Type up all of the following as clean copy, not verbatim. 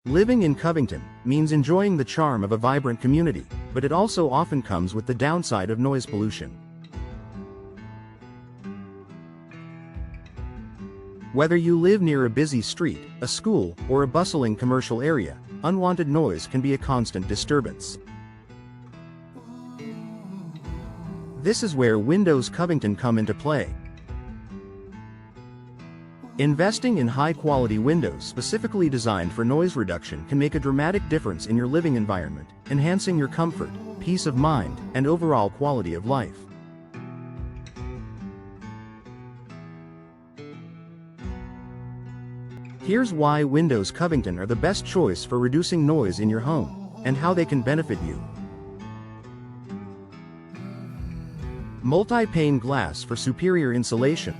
Living in Covington means enjoying the charm of a vibrant community, but it also often comes with the downside of noise pollution. Whether you live near a busy street, a school, or a bustling commercial area, unwanted noise can be a constant disturbance. This is where Windows Covington come into play. Investing in high-quality windows specifically designed for noise reduction can make a dramatic difference in your living environment, enhancing your comfort, peace of mind, and overall quality of life. Here's why Windows Covington are the best choice for reducing noise in your home, and how they can benefit you. Multi-pane glass for superior insulation.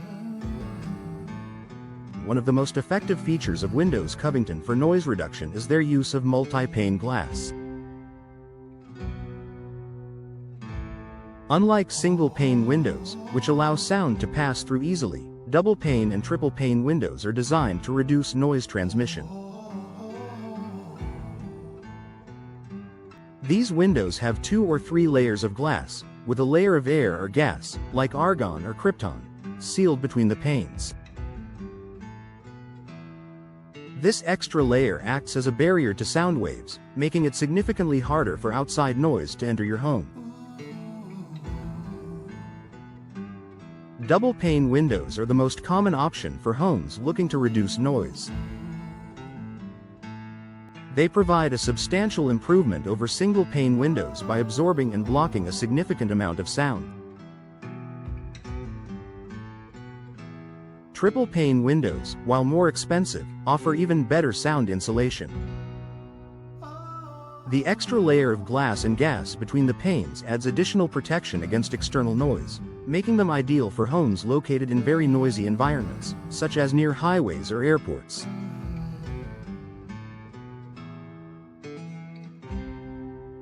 One of the most effective features of Windows Covington for noise reduction is their use of multi-pane glass. Unlike single-pane windows, which allow sound to pass through easily, double-pane and triple-pane windows are designed to reduce noise transmission. These windows have 2 or 3 layers of glass, with a layer of air or gas, like argon or krypton, sealed between the panes. This extra layer acts as a barrier to sound waves, making it significantly harder for outside noise to enter your home. Double-pane windows are the most common option for homes looking to reduce noise. They provide a substantial improvement over single-pane windows by absorbing and blocking a significant amount of sound. Triple-pane windows, while more expensive, offer even better sound insulation. The extra layer of glass and gas between the panes adds additional protection against external noise, making them ideal for homes located in very noisy environments, such as near highways or airports.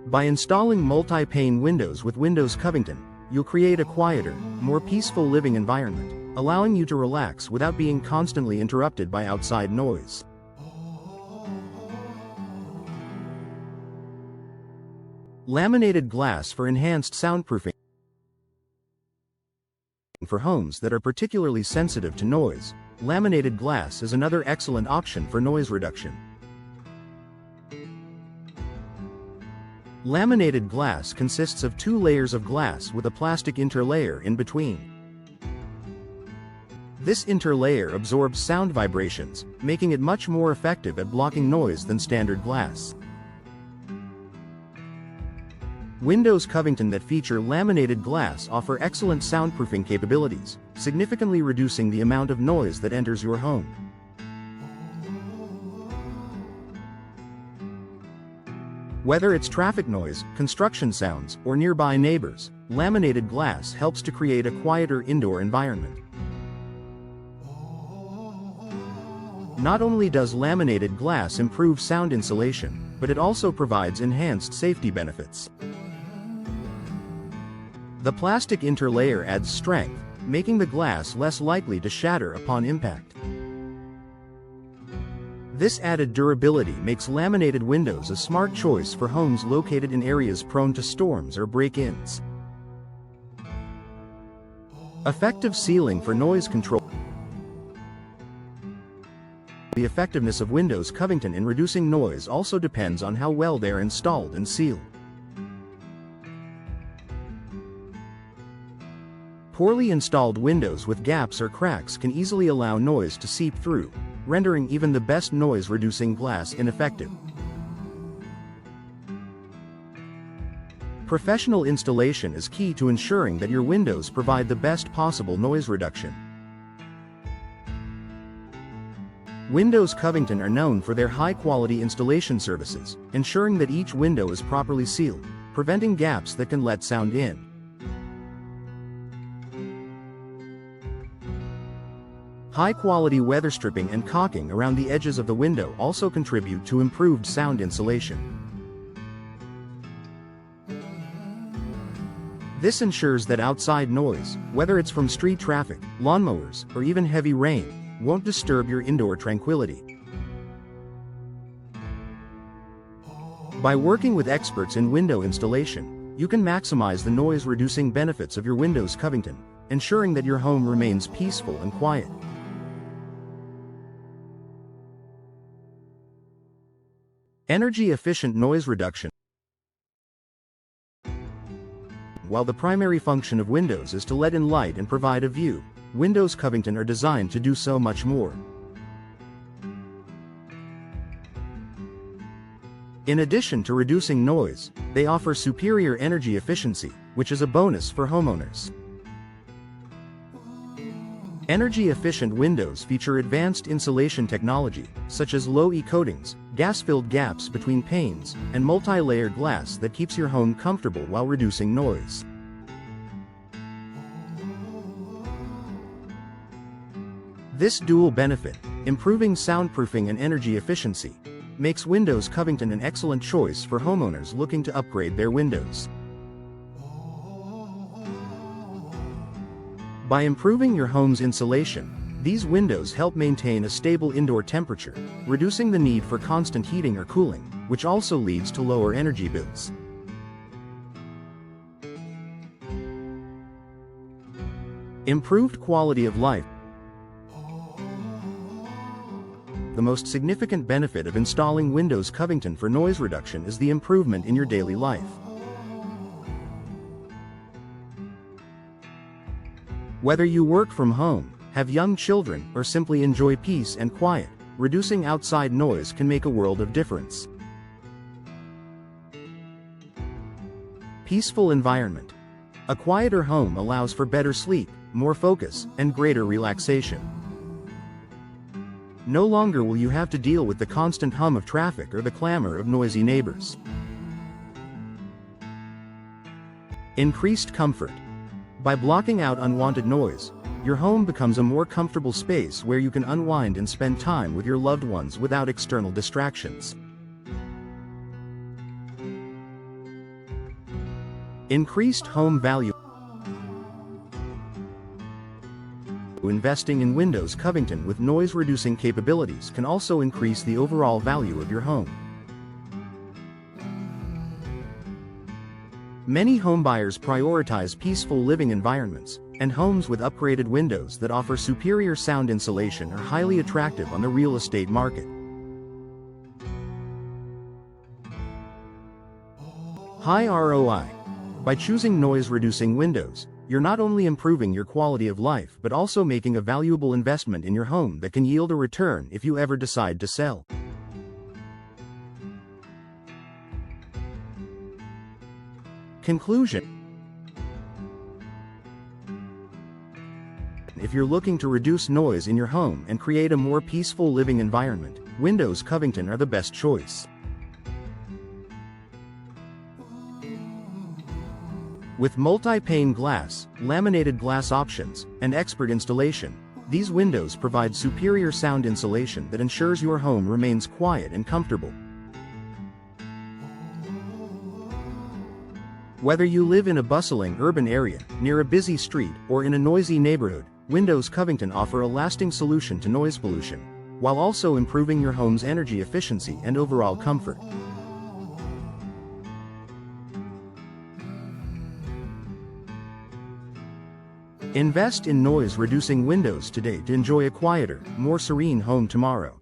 By installing multi-pane windows with Windows Covington, you'll create a quieter, more peaceful living environment, allowing you to relax without being constantly interrupted by outside noise. Laminated glass for enhanced soundproofing. For homes that are particularly sensitive to noise, laminated glass is another excellent option for noise reduction. Laminated glass consists of 2 layers of glass with a plastic interlayer in between. This interlayer absorbs sound vibrations, making it much more effective at blocking noise than standard glass. Windows Covington that feature laminated glass offer excellent soundproofing capabilities, significantly reducing the amount of noise that enters your home. Whether it's traffic noise, construction sounds, or nearby neighbors, laminated glass helps to create a quieter indoor environment. Not only does laminated glass improve sound insulation, but it also provides enhanced safety benefits. The plastic interlayer adds strength, making the glass less likely to shatter upon impact. This added durability makes laminated windows a smart choice for homes located in areas prone to storms or break-ins. Effective sealing for noise control. The effectiveness of Windows Covington in reducing noise also depends on how well they are installed and sealed. Poorly installed windows with gaps or cracks can easily allow noise to seep through, rendering even the best noise-reducing glass ineffective. Professional installation is key to ensuring that your windows provide the best possible noise reduction. Windows Covington are known for their high-quality installation services, ensuring that each window is properly sealed, preventing gaps that can let sound in. High-quality weather stripping and caulking around the edges of the window also contribute to improved sound insulation. This ensures that outside noise, whether it's from street traffic, lawnmowers, or even heavy rain, won't disturb your indoor tranquility. By working with experts in window installation, you can maximize the noise-reducing benefits of your Windows Covington, ensuring that your home remains peaceful and quiet. Energy-efficient noise reduction. While the primary function of Windows is to let in light and provide a view, Windows Covington are designed to do so much more. In addition to reducing noise, they offer superior energy efficiency, which is a bonus for homeowners. Energy-efficient windows feature advanced insulation technology, such as low-E coatings, gas-filled gaps between panes, and multi-layered glass that keeps your home comfortable while reducing noise. This dual benefit, improving soundproofing and energy efficiency, makes Windows Covington an excellent choice for homeowners looking to upgrade their windows. By improving your home's insulation, these windows help maintain a stable indoor temperature, reducing the need for constant heating or cooling, which also leads to lower energy bills. Improved quality of life. The most significant benefit of installing Windows Covington for noise reduction is the improvement in your daily life. Whether you work from home, have young children, or simply enjoy peace and quiet, reducing outside noise can make a world of difference. Peaceful environment. A quieter home allows for better sleep, more focus, and greater relaxation. No longer will you have to deal with the constant hum of traffic or the clamor of noisy neighbors. Increased comfort. By blocking out unwanted noise, your home becomes a more comfortable space where you can unwind and spend time with your loved ones without external distractions. Increased home value. Investing in Windows Covington with noise-reducing capabilities can also increase the overall value of your home. Many homebuyers prioritize peaceful living environments, and homes with upgraded windows that offer superior sound insulation are highly attractive on the real estate market. High ROI. By choosing noise-reducing windows, you're not only improving your quality of life but also making a valuable investment in your home that can yield a return if you ever decide to sell. Conclusion. If you're looking to reduce noise in your home and create a more peaceful living environment, Windows Covington are the best choice. With multi-pane glass, laminated glass options, and expert installation, these windows provide superior sound insulation that ensures your home remains quiet and comfortable. Whether you live in a bustling urban area, near a busy street, or in a noisy neighborhood, Windows Covington offer a lasting solution to noise pollution, while also improving your home's energy efficiency and overall comfort. Invest in noise-reducing windows today to enjoy a quieter, more serene home tomorrow.